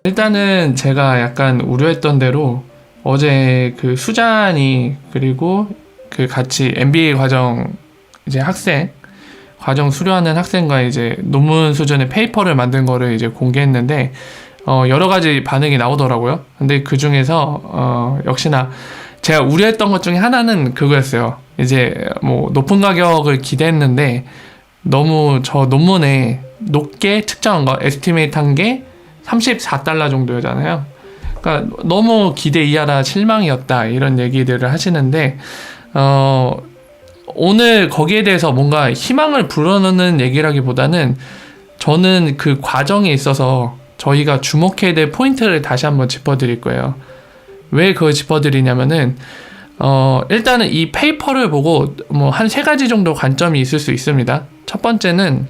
일단은 제가 약간 우려했던 대로 어제 그 수잔이 그리고 그 같이 MBA 과정 이제 과정 수료하는 학생과 이제 논문 수준의 페이퍼를 만든 거를 이제 공개했는데 여러 가지 반응이 나오더라고요. 근데 그 중에서 역시나 제가 우려했던 것 중에 하나는 그거였어요. 이제 뭐 높은 가격을 기대했는데 너무 저 논문에 높게 측정한 거 에스티메이트 한 게 34달러 정도였잖아요. 그러니까 너무 기대 이하라 실망이었다 이런 얘기들을 하시는데 오늘 거기에 대해서 뭔가 희망을 불어넣는 얘기라기보다는 저는 그 과정에 있어서 저희가 주목해야 될 포인트를 다시 한번 짚어드릴 거예요. 왜 그걸 짚어드리냐면은 일단은 이 페이퍼를 보고 뭐 한 세 가지 정도 관점이 있을 수 있습니다. 첫 번째는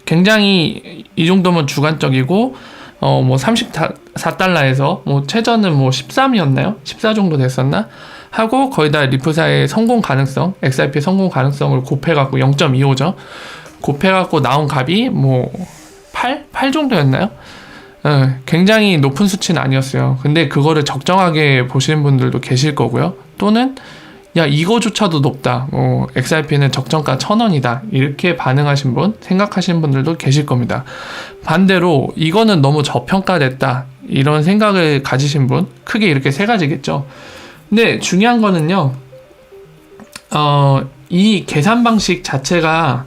굉장히 이 정도면 주관적이고 뭐 34달러에서 뭐 최저는 뭐 13이었나요? 14 정도 됐었나? 하고 거기다 리프사의 성공 가능성, XRP 성공 가능성을 곱해갖고 0.25죠. 곱해갖고 나온 값이 뭐 8 정도였나요? 굉장히 높은 수치는 아니었어요. 근데 그거를 적정하게 보시는 분들도 계실 거고요. 또는 야 이거조차도 높다. XRP는 적정가 1,000원이다. 이렇게 반응하신 분, 생각하시는 분들도 계실 겁니다. 반대로 이거는 너무 저평가됐다. 이런 생각을 가지신 분, 크게 이렇게 세 가지겠죠. 근데 중요한 거는요. 이 계산 방식 자체가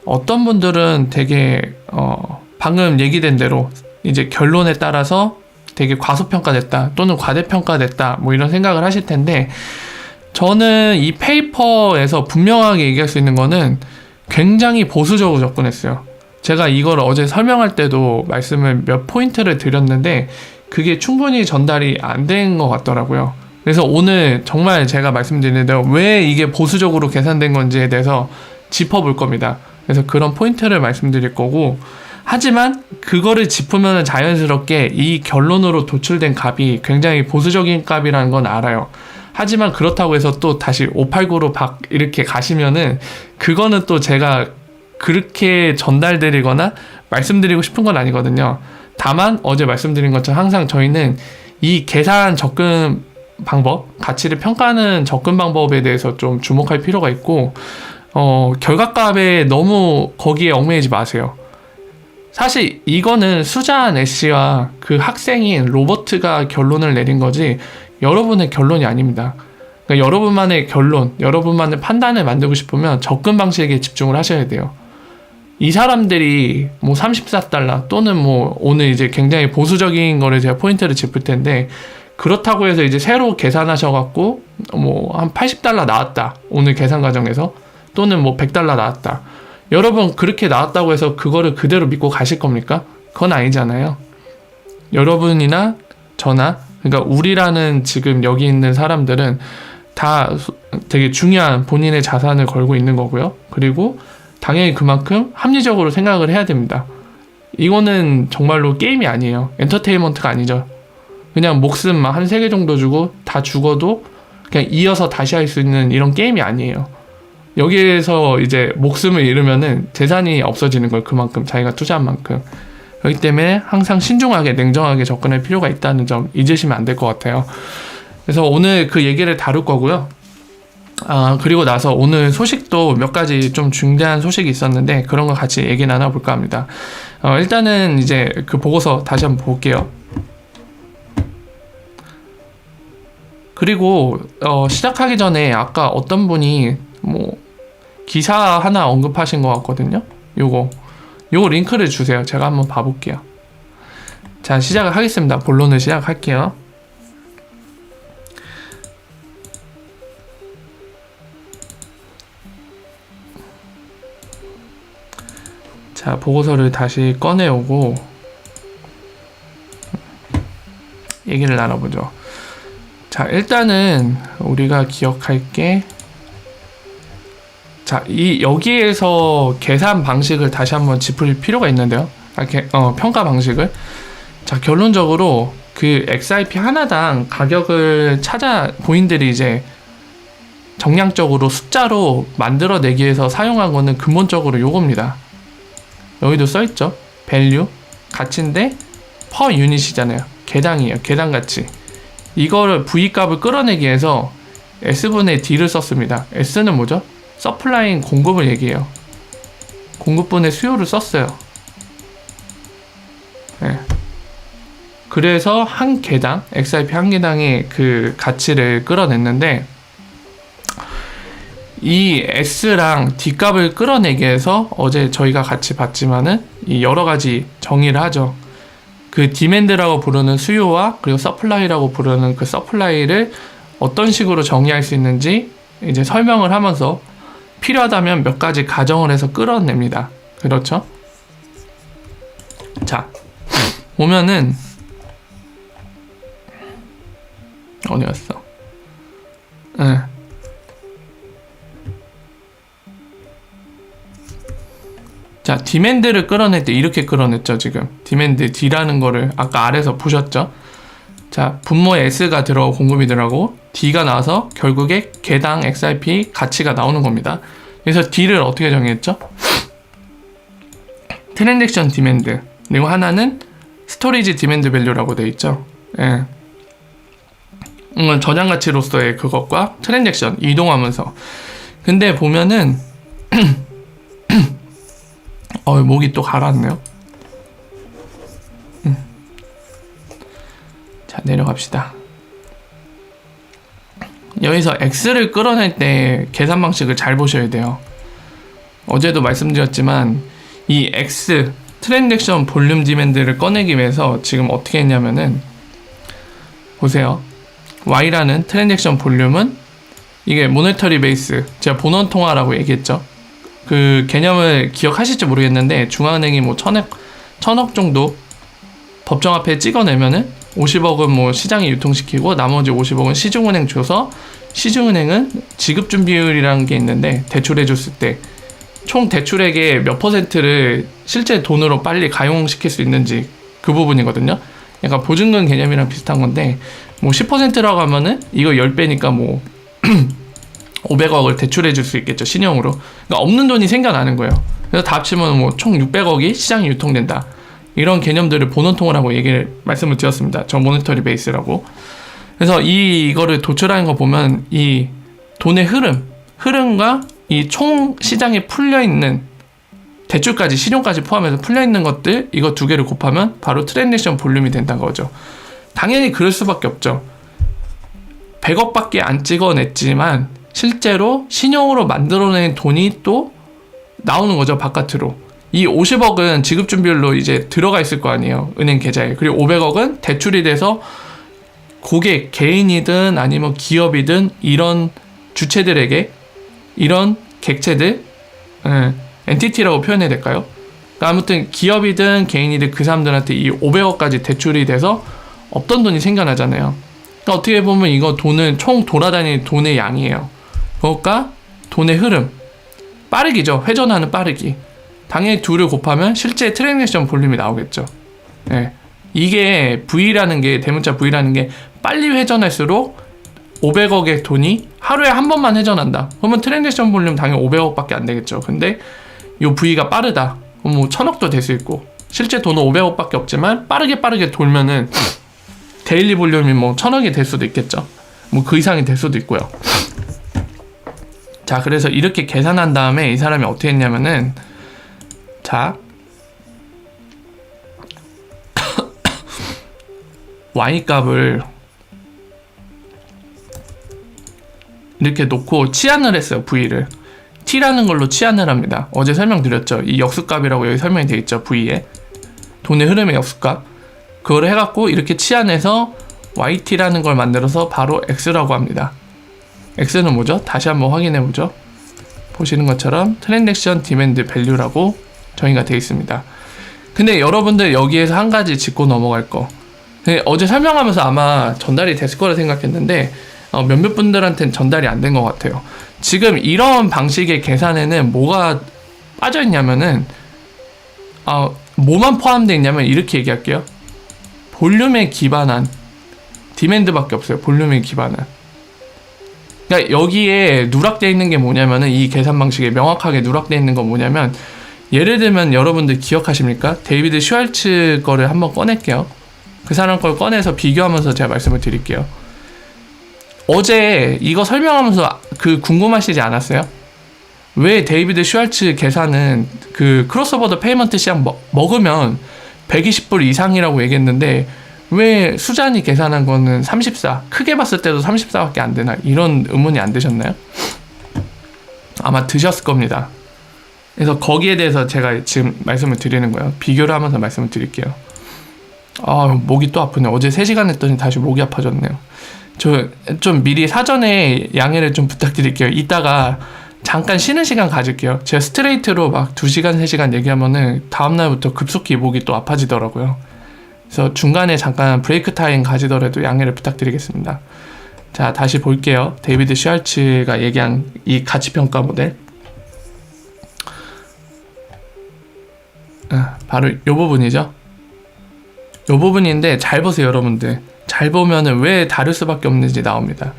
어떤 분들은 되게 방금 얘기된 대로 이제 결론에 따라서 되게 과소평가됐다 또는 과대평가됐다 뭐 이런 생각을 하실 텐데 저는 이 페이퍼에서 분명하게 얘기할 수 있는 거는 굉장히 보수적으로 접근했어요. 제가 이걸 어제 설명할 때도 말씀을 몇 포인트를 드렸는데 그게 충분히 전달이 안 된 것 같더라고요. 그래서 오늘 정말 제가 말씀드린 대로 왜 이게 보수적으로 계산된 건지에 대해서 짚어볼 겁니다. 그래서 그런 포인트를 말씀드릴 거고 하지만 그거를 짚으면 자연스럽게 이 결론으로 도출된 값이 굉장히 보수적인 값이라는 건 알아요. 하지만 그렇다고 해서 또 다시 589로 이렇게 가시면은 그거는 또 제가 그렇게 전달드리거나 말씀드리고 싶은 건 아니거든요. 다만 어제 말씀드린 것처럼 항상 저희는 이 계산 접근 방법, 가치를 평가하는 접근 방법에 대해서 좀 주목할 필요가 있고 결과값에 너무 거기에 얽매이지 마세요. 사실 이거는 수잔 애쉬와 그 학생인 로버트가 결론을 내린 거지 여러분의 결론이 아닙니다. 그러니까 여러분만의 결론, 여러분만의 판단을 만들고 싶으면 접근 방식에 집중을 하셔야 돼요. 이 사람들이 뭐 34달러 또는 뭐 오늘 이제 굉장히 보수적인 거를 제가 포인트를 짚을 텐데 그렇다고 해서 이제 새로 계산하셔갖고 뭐 한 80달러 나왔다. 오늘 계산 과정에서 또는 뭐 100달러 나왔다. 여러분 그렇게 나왔다고 해서 그거를 그대로 믿고 가실 겁니까? 그건 아니잖아요. 여러분이나 저나 그러니까 우리라는 지금 여기 있는 사람들은 다 되게 중요한 본인의 자산을 걸고 있는 거고요. 그리고 당연히 그만큼 합리적으로 생각을 해야 됩니다. 이거는 정말로 게임이 아니에요. 엔터테인먼트가 아니죠. 그냥 목숨 막 한 3개 정도 주고 다 죽어도 그냥 이어서 다시 할 수 있는 이런 게임이 아니에요. 여기에서 이제 목숨을 잃으면은 재산이 없어지는 걸 그만큼 자기가 투자한 만큼. 그렇기 때문에 항상 신중하게 냉정하게 접근할 필요가 있다는 점 잊으시면 안 될 것 같아요. 그래서 오늘 그 얘기를 다룰 거고요. 그리고 나서 오늘 소식도 몇 가지 좀 중대한 소식이 있었는데 그런 거 같이 얘기 나눠볼까 합니다. 일단은 이제 그 보고서 다시 한번 볼게요. 그리고 시작하기 전에 아까 어떤 분이 뭐 기사 하나 언급하신 것 같거든요. 요거 링크를 주세요. 제가 한번 봐볼게요. 자, 시작을 하겠습니다. 본론을 시작할게요. 자, 보고서를 다시 꺼내오고 얘기를 나눠보죠. 자, 일단은 우리가 기억할 게 자, 여기에서 계산 방식을 다시 한번 짚을 필요가 있는데요. 평가 방식을. 자, 결론적으로 그 XRP 하나당 가격을 본인들이 이제 정량적으로 숫자로 만들어내기 위해서 사용한 거는 근본적으로 요겁니다. 여기도 써있죠. 밸류, 가치인데 퍼 유닛이잖아요. 개당이에요. 개당가치. 이거를 V 값을 끌어내기 위해서 S분의 D를 썼습니다. S는 뭐죠? 서플라잉 공급을 얘기해요. 공급분의 수요를 썼어요. 네. 그래서 한 개당, XRP 한 개당의 그 가치를 끌어냈는데, 이 S랑 D 값을 끌어내기 위해서 어제 저희가 같이 봤지만은 이 여러 가지 정의를 하죠. 그 디맨드라고 부르는 수요와 그리고 서플라이라고 부르는 그 서플라이를 어떤 식으로 정의할 수 있는지 이제 설명을 하면서 필요하다면 몇 가지 가정을 해서 끌어냅니다. 그렇죠? 자, 보면은 어디 갔어? 네. 자, 디맨드를 끌어낼 때 이렇게 끌어냈죠. 지금 디맨드 D라는 거를 아까 아래서 보셨죠. 자, 분모에 S가 들어가고 공급이 들어가고 D가 나와서 결국에 개당 XRP 가치가 나오는 겁니다. 그래서 D를 어떻게 정의했죠? 트랜잭션 디맨드, 그리고 하나는 스토리지 디맨드 밸류라고 되어 있죠. 예. 저장 가치로서의 그것과 트랜잭션 이동하면서. 근데 보면은 목이 또 가라앉네요. 자, 내려갑시다. 여기서 X를 끌어낼 때 계산 방식을 잘 보셔야 돼요. 어제도 말씀드렸지만 이 X 트랜잭션 볼륨 디맨드를 꺼내기 위해서 지금 어떻게 했냐면은 보세요. Y라는 트랜잭션 볼륨은 이게 모네터리 베이스, 제가 본원 통화라고 얘기했죠. 그 개념을 기억하실지 모르겠는데 중앙은행이 뭐 1000억 정도 법정 앞에 찍어내면은 50억은 뭐 시장에 유통시키고 나머지 50억은 시중은행 줘서 시중은행은 지급준비율이라는 게 있는데 대출해 줬을 때 총 대출액의 몇 퍼센트를 실제 돈으로 빨리 가용시킬 수 있는지 그 부분이거든요. 약간 보증금 개념이랑 비슷한 건데 뭐 10%라고 하면은 이거 10배니까 뭐 500억을 대출해 줄 수 있겠죠. 신용으로. 그러니까 없는 돈이 생겨나는 거예요. 그래서 다 합치면 뭐 총 600억이 시장에 유통된다. 이런 개념들을 본원통화라고 말씀을 드렸습니다. 저 모니터리 베이스라고. 그래서 이거를 도출하는 거 보면 이 돈의 흐름과 이 총 시장에 풀려있는 대출까지 신용까지 포함해서 풀려있는 것들 이거 두 개를 곱하면 바로 트랜잭션 볼륨이 된다는 거죠. 당연히 그럴 수밖에 없죠. 100억밖에 안 찍어냈지만 실제로 신용으로 만들어낸 돈이 또 나오는 거죠. 바깥으로. 이 50억은 지급준비율로 이제 들어가 있을 거 아니에요. 은행 계좌에. 그리고 500억은 대출이 돼서 고객, 개인이든 아니면 기업이든 이런 주체들에게 이런 객체들, 엔티티라고 표현해야 될까요? 그러니까 아무튼 기업이든 개인이든 그 사람들한테 이 500억까지 대출이 돼서 없던 돈이 생겨나잖아요. 그러니까 어떻게 보면 이거 돈은 총 돌아다니는 돈의 양이에요. 그러니까 돈의 흐름, 빠르기죠. 회전하는 빠르기. 당연히 둘을 곱하면 실제 트랜잭션 볼륨이 나오겠죠. 네. 이게 V라는 게, 대문자 V라는 게 빨리 회전할수록 500억의 돈이 하루에 한 번만 회전한다. 그러면 트랜잭션 볼륨 당연히 500억밖에 안 되겠죠. 근데 요 V가 빠르다. 그럼 뭐 1000억도 될 수 있고, 실제 돈은 500억밖에 없지만 빠르게 돌면은 데일리 볼륨이 뭐 1000억이 될 수도 있겠죠. 뭐 그 이상이 될 수도 있고요. 자, 그래서 이렇게 계산한 다음에 이 사람이 어떻게 했냐면은, 자, Y 값을 이렇게 놓고 치환을 했어요. V를 T라는 걸로 치환을 합니다. 어제 설명드렸죠. 이 역수값이라고 여기 설명이 되어 있죠. V에 돈의 흐름의 역수값, 그걸 해갖고 이렇게 치환해서 YT라는 걸 만들어서 바로 X라고 합니다. X는 뭐죠? 다시 한번 확인해보죠. 보시는 것처럼 트랜잭션 디맨드 밸류라고 정의가 되어 있습니다. 근데 여러분들 여기에서 한 가지 짚고 넘어갈 거, 어제 설명하면서 아마 전달이 됐을 거라 생각했는데 몇몇 분들한테는 전달이 안 된 것 같아요. 지금 이런 방식의 계산에는 뭐가 빠져 있냐면은 뭐만 포함되어 있냐면 이렇게 얘기할게요. 볼륨에 기반한 디맨드밖에 없어요. 볼륨에 기반한. 그러니까 여기에 누락되어 있는 게 뭐냐면은, 이 계산 방식에 명확하게 누락되어 있는 건 뭐냐면, 예를 들면 여러분들 기억하십니까? 데이비드 슈왈츠 거를 한번 꺼낼게요. 그 사람 걸 꺼내서 비교하면서 제가 말씀을 드릴게요. 어제 이거 설명하면서 그 궁금하시지 않았어요? 왜 데이비드 슈왈츠 계산은 그 크로스오버 페이먼트 시장 먹으면 120불 이상이라고 얘기했는데 왜 수잔이 계산한 거는 34, 크게 봤을 때도 34밖에 안 되나, 이런 의문이 안 드셨나요? 아마 드셨을 겁니다. 그래서 거기에 대해서 제가 지금 말씀을 드리는 거예요. 비교를 하면서 말씀을 드릴게요. 목이 또 아프네. 어제 3시간 했더니 다시 목이 아파졌네요. 저 좀 미리 사전에 양해를 좀 부탁드릴게요. 이따가 잠깐 쉬는 시간 가질게요. 제가 스트레이트로 막 2시간, 3시간 얘기하면은 다음날부터 급속히 목이 또 아파지더라고요. 그래서 중간에 잠깐 브레이크 타임 가지더라도 양해를 부탁드리겠습니다. 자, 다시 볼게요. 데이비드 슈왈츠가 얘기한 이 가치평가 모델. 바로 이 부분이죠. 이 부분인데 잘 보세요, 여러분들. 잘 보면은 왜 다를 수밖에 없는지 나옵니다.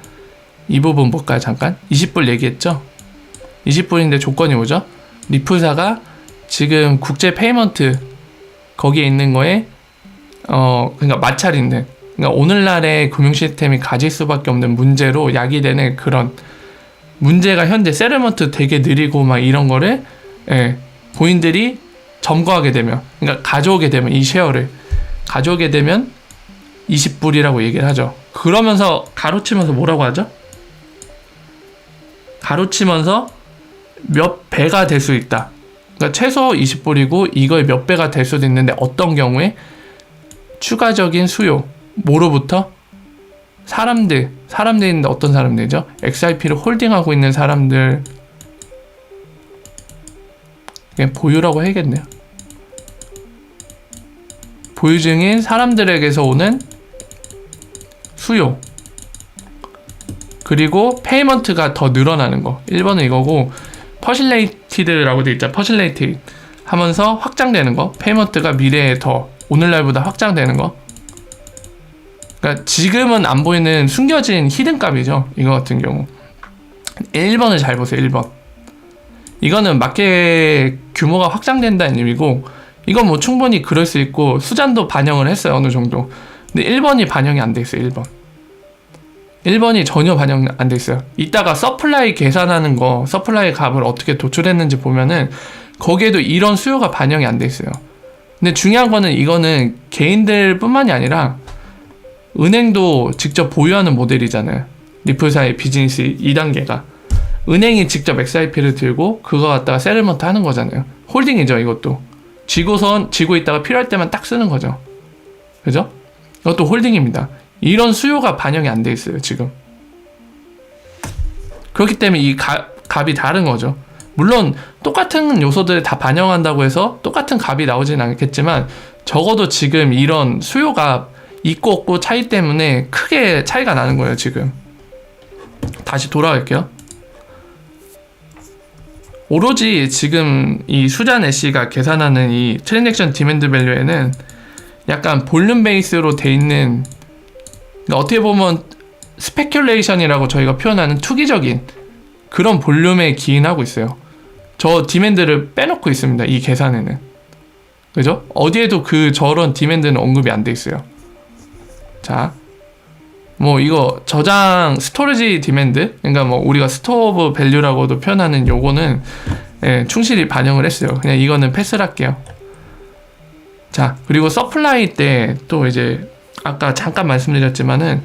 이 부분 볼까요, 잠깐? 20불 얘기했죠? 20불인데 조건이 뭐죠? 리플사가 지금 국제 페이먼트 거기에 있는 거에 그러니까 마찰 있는, 그러니까 오늘날의 금융 시스템이 가질 수밖에 없는 문제로 야기되는 그런 문제가 현재 세틀먼트 되게 느리고 막 이런 거를 본인들이 점거하게 되면, 그러니까 가져오게 되면, 이 쉐어를 가져오게 되면 20불이라고 얘기를 하죠. 그러면서 가로치면서 뭐라고 하죠? 가로치면서 몇 배가 될 수 있다. 그러니까 최소 20불이고 이거의 몇 배가 될 수도 있는데 어떤 경우에 추가적인 수요, 뭐로부터? 사람들인데 어떤 사람들이죠? XRP를 홀딩하고 있는 사람들, 그냥 보유라고 해야겠네요. 보유 중인 사람들에게서 오는 수요, 그리고 페이먼트가 더 늘어나는 거. 1번은 이거고, 퍼실레이티드라고 돼 있죠. 퍼실레이티드 하면서 확장되는 거, 페이먼트가 미래에 더 오늘날보다 확장되는 거. 그러니까 지금은 안 보이는 숨겨진 히든 값이죠, 이거 같은 경우. 1번을 잘 보세요. 1번 이거는 마켓 규모가 확장된다는 의미고, 이건 뭐 충분히 그럴 수 있고 수잔도 반영을 했어요, 어느 정도. 근데 1번이 반영이 안 돼 있어요. 1번이 전혀 반영 안 돼 있어요. 이따가 서플라이 계산하는 거, 서플라이 값을 어떻게 도출했는지 보면은 거기에도 이런 수요가 반영이 안 돼 있어요. 근데 중요한 거는 이거는 개인들 뿐만이 아니라 은행도 직접 보유하는 모델이잖아요. 리플사의 비즈니스 2단계가 은행이 직접 XRP를 들고 그거 갖다가 세틀먼트 하는 거잖아요. 홀딩이죠, 이것도. 지고 있다가 필요할 때만 딱 쓰는 거죠. 그죠? 이것도 홀딩입니다. 이런 수요가 반영이 안 돼 있어요, 지금. 그렇기 때문에 이 값이 다른 거죠. 물론 똑같은 요소들을 다 반영한다고 해서 똑같은 값이 나오진 않겠지만 적어도 지금 이런 수요가 있고 없고 차이 때문에 크게 차이가 나는 거예요, 지금. 다시 돌아갈게요. 오로지 지금 이 수잔 애쉬가 계산하는 이 트랜잭션 디맨드 밸류에는 약간 볼륨 베이스로 돼 있는, 그러니까 어떻게 보면 스페큘레이션이라고 저희가 표현하는 투기적인 그런 볼륨에 기인하고 있어요. 저 디맨드를 빼놓고 있습니다, 이 계산에는. 그죠? 어디에도 저런 디맨드는 언급이 안 돼 있어요. 자, 뭐 이거 저장 스토리지 디맨드, 그러니까 뭐 우리가 스토어 오브 밸류라고도 표현하는 요거는 충실히 반영을 했어요. 그냥 이거는 패스를 할게요. 자, 그리고 서플라이 때 또 이제 아까 잠깐 말씀드렸지만은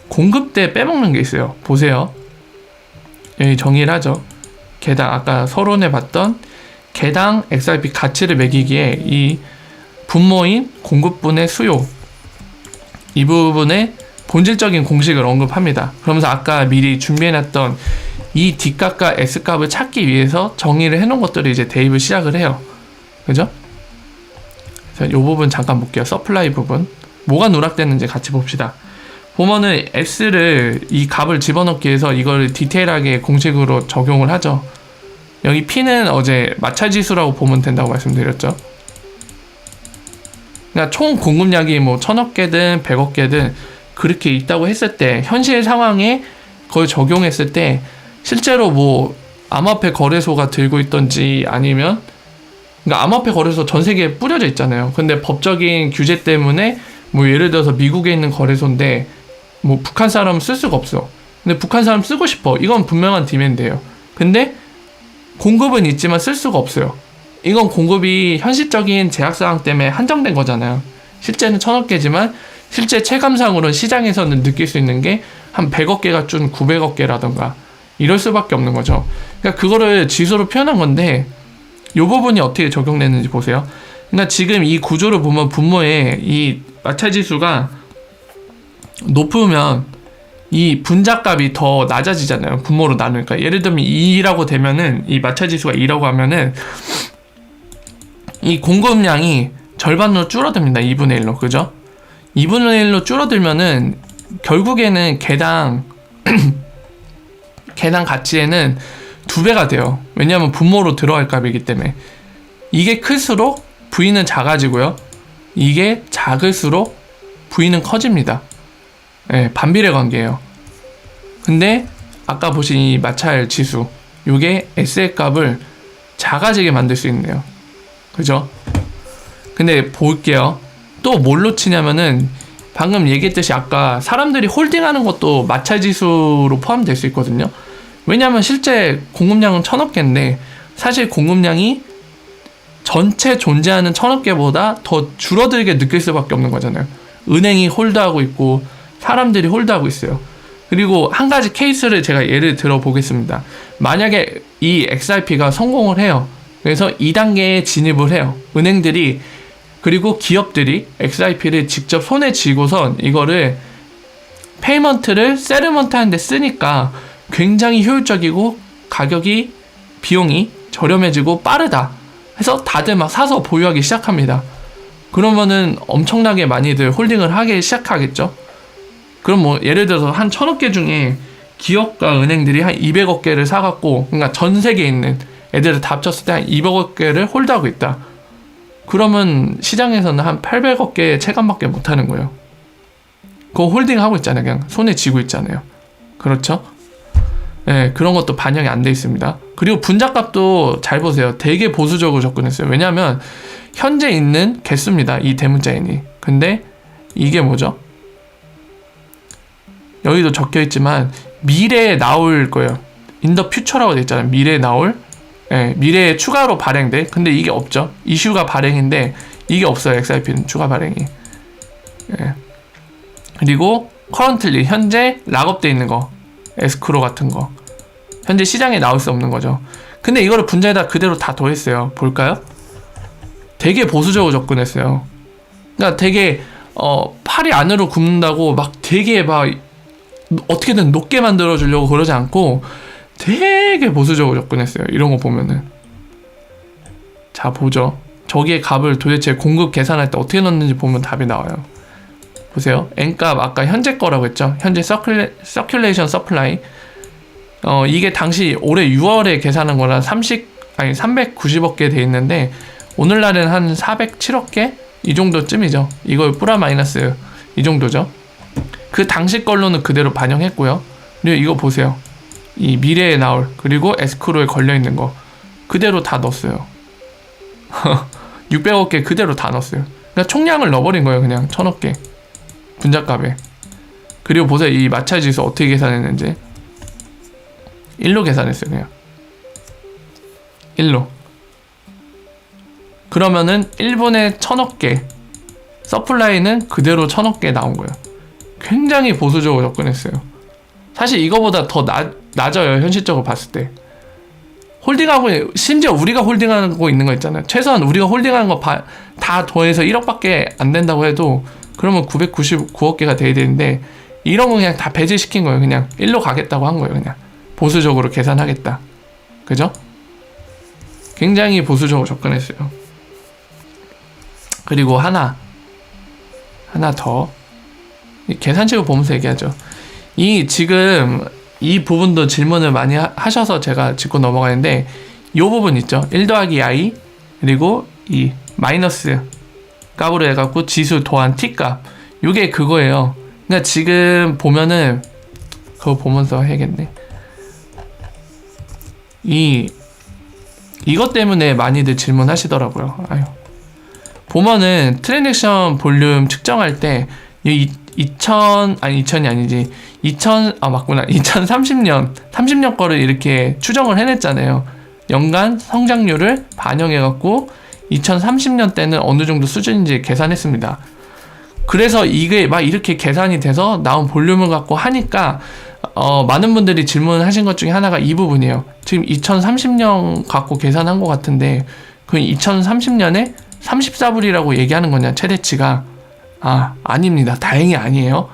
공급 때 빼먹는 게 있어요. 보세요. 여기 정의를 하죠. 개당, 아까 서론에 봤던 개당 XRP 가치를 매기기에 이 분모인 공급분의 수요, 이 부분에 본질적인 공식을 언급합니다. 그러면서 아까 미리 준비해놨던 이 D값과 S값을 찾기 위해서 정의를 해놓은 것들을 이제 대입을 시작을 해요. 그죠? 이 부분 잠깐 볼게요. 서플라이 부분. 뭐가 누락됐는지 같이 봅시다. 보면은 S를, 이 값을 집어넣기 위해서 이걸 디테일하게 공식으로 적용을 하죠. 여기 P는 어제 마찰지수라고 보면 된다고 말씀드렸죠. 그러니까 총 공급량이 뭐 1000억 개든 100억 개든 그렇게 있다고 했을 때, 현실 상황에 그걸 적용했을 때 실제로 뭐 암호화폐 거래소가 들고 있던지, 아니면 그러니까 암호화폐 거래소 전 세계에 뿌려져 있잖아요. 근데 법적인 규제 때문에 뭐 예를 들어서 미국에 있는 거래소인데 뭐 북한 사람은 쓸 수가 없어. 근데 북한 사람 쓰고 싶어. 이건 분명한 디맨드예요. 근데 공급은 있지만 쓸 수가 없어요. 이건 공급이 현실적인 제약사항 때문에 한정된 거잖아요. 실제는 1000억 개지만 실제 체감상으로는 시장에서는 느낄 수 있는 게 한 100억 개가 준 900억 개라던가 이럴 수밖에 없는 거죠. 그러니까 그거를 지수로 표현한 건데 이 부분이 어떻게 적용되는지 보세요. 그러니까 지금 이 구조를 보면 분모에 이 마찰 지수가 높으면 이 분자값이 더 낮아지잖아요. 분모로 나누니까. 예를 들면 2라고 되면은 이 마찰 지수가 2라고 하면은 이 공급량이 절반으로 줄어듭니다. 2분의 1로. 그죠? 2분의 1로 줄어들면은 결국에는 개당 가치에는 2배가 돼요. 왜냐하면 분모로 들어갈 값이기 때문에. 이게 클수록 V는 작아지고요. 이게 작을수록 V는 커집니다. 네, 반비례 관계예요. 근데 아까 보신 이 마찰 지수, 이게 S의 값을 작아지게 만들 수 있네요. 그죠? 근데 볼게요. 또 뭘로 치냐면은 방금 얘기했듯이 아까 사람들이 홀딩하는 것도 마찰 지수로 포함될 수 있거든요. 왜냐하면 실제 공급량은 1000억 개인데 사실 공급량이 전체 존재하는 1000억 개보다 더 줄어들게 느낄 수밖에 없는 거잖아요. 은행이 홀드하고 있고 사람들이 홀드하고 있어요. 그리고 한 가지 케이스를 제가 예를 들어 보겠습니다. 만약에 이 XRP가 성공을 해요. 그래서 2단계에 진입을 해요. 은행들이 그리고 기업들이 XRP를 직접 손에 쥐고선 이거를 페이먼트를 세르먼트 하는데 쓰니까 굉장히 효율적이고 가격이 비용이 저렴해지고 빠르다 해서 다들 막 사서 보유하기 시작합니다. 그러면은 엄청나게 많이들 홀딩을 하기 시작하겠죠. 그럼 뭐 예를 들어서 한 1000억 개 중에 기업과 은행들이 한 200억 개를 사갖고 그러니까 전 세계에 있는 애들을 다 합쳤을 때 한 200억 개를 홀드하고 있다. 그러면 시장에서는 한 800억 개의 체감밖에 못하는 거예요. 그거 홀딩하고 있잖아요. 그냥 손에 쥐고 있잖아요. 그렇죠? 네, 그런 것도 반영이 안 돼 있습니다. 그리고 분자값도 잘 보세요. 되게 보수적으로 접근했어요. 왜냐하면 현재 있는 개수입니다. 이 대문자인이. 근데 이게 뭐죠? 여기도 적혀있지만 미래에 나올 거예요. In the future라고 돼 있잖아요. 미래에 나올. 네, 미래에 추가로 발행돼. 근데 이게 없죠. 이슈가 발행인데 이게 없어요. XRP는 추가 발행이. 네. 그리고 currently 현재 락업돼 있는 거. 에스크로 같은 거. 현재 시장에 나올 수 없는 거죠. 근데 이거를 분자에다 그대로 다 더했어요. 볼까요? 되게 보수적으로 접근했어요. 그러니까 되게 팔이 안으로 굽는다고 막 되게 막 어떻게든 높게 만들어 주려고 그러지 않고 되게 보수적으로 접근했어요. 이런 거 보면은. 자, 보죠. 저기의 값을 도대체 공급 계산할 때 어떻게 넣는지 보면 답이 나와요. 보세요. N값 아까 현재 거라고 했죠. 현재 서큘레이션 서플라이. 이게 당시 올해 6월에 계산한 거라 390억 개 돼 있는데 오늘날은 한 407억 개? 이 정도쯤이죠. 이걸 뿌라 마이너스 이 정도죠. 그 당시 걸로는 그대로 반영했고요. 그리고 이거 보세요. 이 미래에 나올 그리고 에스크로에 걸려있는 거 그대로 다 넣었어요. 600억 개 그대로 다 넣었어요. 그러니까 총량을 넣어버린 거예요. 그냥 1000억 개 분자값에. 그리고 보세요. 이 마찰 지수 어떻게 계산했는지 1로 계산했어요. 그냥 1로. 그러면은 1분의 1000억 개 서플라이는 그대로 1000억 개 나온 거예요. 굉장히 보수적으로 접근했어요. 사실 이거보다 더 낮아요. 현실적으로 봤을 때. 홀딩하고 심지어 우리가 홀딩하고 있는 거 있잖아요. 최소한 우리가 홀딩하는 거 다 더해서 1억밖에 안 된다고 해도 그러면 999억 개가 돼야 되는데 이런 거 그냥 다 배제시킨 거예요. 그냥 1로 가겠다고 한 거예요. 그냥 보수적으로 계산하겠다. 그죠? 굉장히 보수적으로 접근했어요. 그리고 하나 더 계산식을 보면서 얘기하죠. 지금 이 부분도 질문을 많이 하셔서 제가 짚고 넘어가는데 이 부분 있죠. 1 더하기 i 그리고 이 마이너스 값으로 해갖고 지수 더한 t값 요게 그거예요. 그러니까 지금 보면은 그거 보면서 해야겠네. 이것 때문에 많이들 질문하시더라고요. 보면은 트랜잭션 볼륨 측정할 때, 2000이 아니지. 2030년, 30년 거를 이렇게 추정을 해냈잖아요. 연간 성장률을 반영해갖고 2030년 때는 어느 정도 수준인지 계산했습니다. 그래서 이게 막 이렇게 계산이 돼서 나온 볼륨을 갖고 하니까, 많은 분들이 질문하신 것 중에 하나가 이 부분이에요. 지금 2030년 갖고 계산한 것 같은데, 그 2030년에 34불이라고 얘기하는 거냐, 최대치가. 아닙니다. 다행히 아니에요.